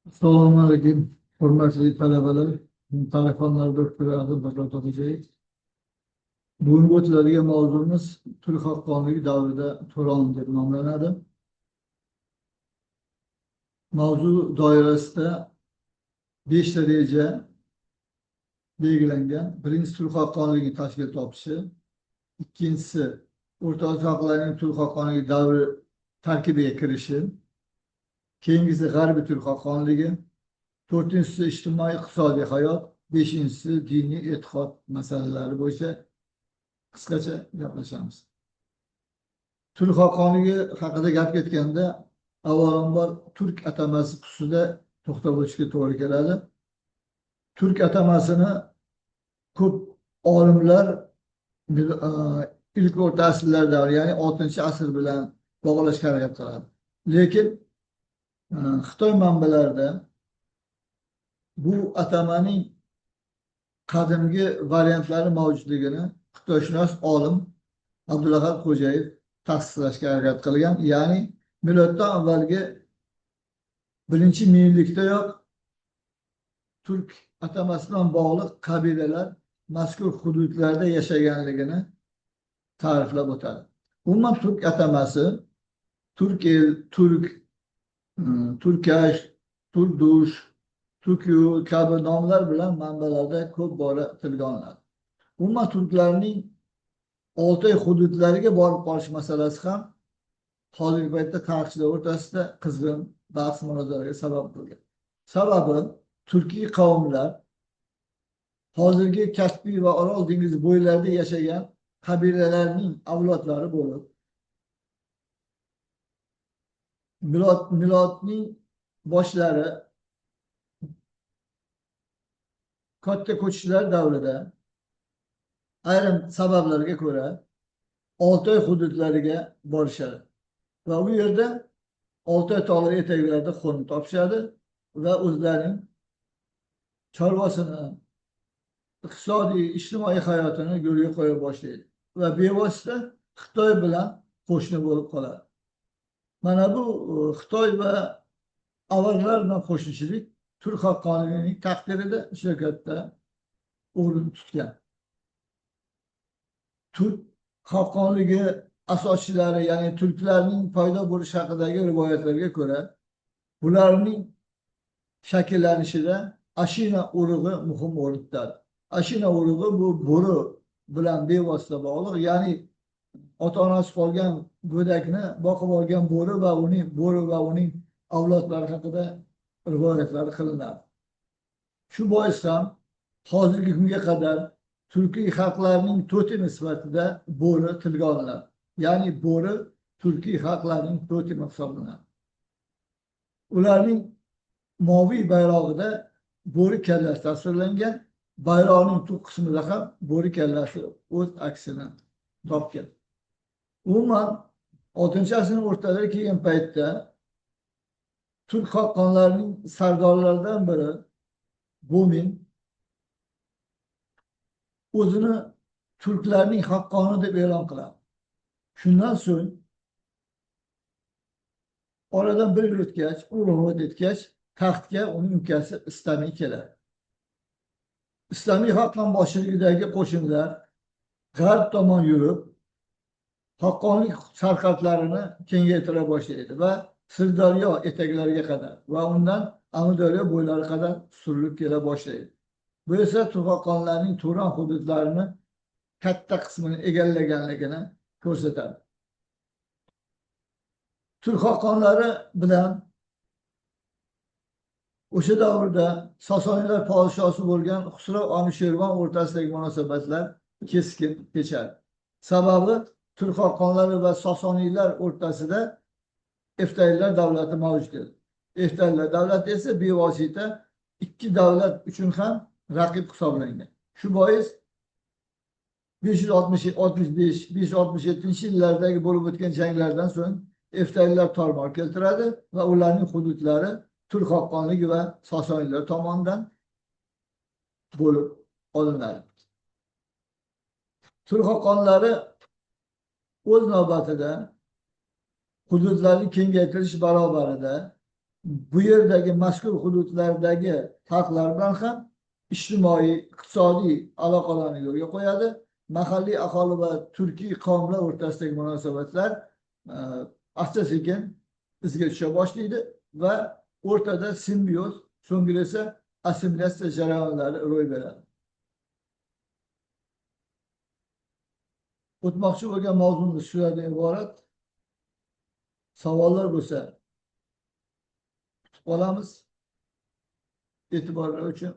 Assalomu alaykum, hurmatli talabalar. Tarix fanlari doktori Adil Bakrat To'xtayev. Bugungi o'tiladigan mavzumiz turk haqqonligi davrida Turon deb nomlanadi. Mavzu doirasida 5 ta reja belgilangan. Birinchisi turk haqqonligi tashkil topishi, ikkinchisi O'rta Osiyo xalqlarining turk haqqonligi davri tarkibiga kirishi, keyingisi g'arbiy turk haqqonligi, to'rtinchisi ijtimoiy iqtisodiy hayot, beshinchisi diniy e'tiqod masalalari bo'yicha qisqacha gaplashamiz. Turk haqqonligi haqida gap ketganda avvalambor turk atamasi xususida to'xtab o'tishga to'g'ri keladi. Turk atamasini ko'p olimlar ilk o'rta asrlar davri, ya'ni 6-asr bilan bog'lashga harakat qiladi. Lekin Xitoy manbalarida bu atamaning qadimgi variantlari mavjudligini xitoyshunos olim Abdulahad Xo'jayev tasdiqlashga harakat qilgan. Ya'ni miloddan avvalgi 1-minglikdayoq turk atamasidan bog'liq qabilalar mazkur hududlarda yashaganligini ta'riflab o'tadi. Umuman turk atamasi turk el, turk, turkash, turkdush, Turkyu kabi nomlar bilan manbalarda ko'p bora tilga olinadi. Umuman turklarning Oltoy hududlariga borib qolish masalasi ham hozirgi paytda tarixchilar o'rtasida qizg'in bahs-munozaraga sabab bo'lgan. Sababi turkiy qavmlar hozirgi Kaspiy va Orol dengizi bo'ylarida yashagan qabilalarning avlodlari bo'lib, milodning boshlari katta ko'chishlar davrida ayrim sabablarga ko'ra Oltoy hududlariga borishadi va u yerda Oltoy tog'lari etaklarida qo'nim topishadi va o'zlarining chorvasini, iqtisodiy, ijtimoiy hayotini yo'lga qo'ya boshlaydi va bevosita Xitoy bilan qo'shni bo'lib qoladi. Mana bu Xitoy va avarlar bilan qo'shnichilik turk haqqonligining taqdirida juda katta o'rin tutgan. Turk haqqonligi asoschilari, ya'ni turklarning paydo bo'lishi haqidagi rivoyatlarga ko'ra, bularning shakllanishida Ashina urug'i muhim o'rin tutadi. Ashina urug'i bu bo'ri bilan bevosita bog'liq, ya'ni ota-onasi qolgan go'dakni boqib olgan bo'ri va uning avlodlari haqida rivoyatlar qilinadi. Shu bois ham hozirgi kunga qadar turkiy xalqlarning totemi sifatida bo'ri tilga olinadi. Ya'ni bo'ri turkiy xalqlarning totemi hisoblanadi. Ularning moviy bayrog'ida bo'ri kallasi tasvirlangan, bayroqning tub qismida ham bo'ri kallasi o'z aksini topgan. Umuman 6-asrning o'rtalariga kelgan paytda turk haqqonlarining sardorlaridan biri Bumin o'zini turklarning haqqoni deb e'lon qiladi. Shundan so'ng oradan bir yil o'tgach, u vafot etgach, taxtga uning ukasi Islamiy keladi. Islomiy xalqlar boshchiligidagi qo'shinlar g'arb tomon yurib, haqqonlik sarqatlarini kengaytira boshlaydi va Sirdaryo etaklariga qadar va undan Amudaryo bo'ylari qadar surilib kela boshlaydi. Bu esa turk haqqonlarining Turon hududlarini katta qismini egallaganligini ko'rsatadi. Turk haqqonlari bilan o'sha davrda Sasoniylar podshosi bo'lgan Xusrav Anushervan o'rtasidagi munosabatlar keskin kechadi. Sababi turk haqqonlari va Sasoniylar o'rtasida Eftaylar davlati mavjud edi. Eftaylar davlati esa bevosita ikki davlat uchun ham raqib hisoblangan. Shu bois 565-567 bo'lib o'tgan janglardan so'ng Eftaylar tormor keltiradi va ularning hududlari turk haqqonligi va Sasoniylar tomonidan bo'lib olinadi. Turk haqqonlari o'z navbatida hududlarni kengaytirish barobarida bu yerdagi mazkur hududlardagi xalqlar bilan ham ijtimoiy, iqtisodiy aloqalarni yo'lga qo'yadi. Mahalliy aholi va turkiy qavmlar o'rtasidagi munosabatlar asta-sekin izga tusha boshlaydi va o'rtada simbioz, so'ngra esa assimilyatsiya jarayonlari ro'y beradi. O'tmoqchi bo'lgan mavzumiz shulardan iborat. Savollar bo'lsa kutib qolamiz. E'tiborlar uchun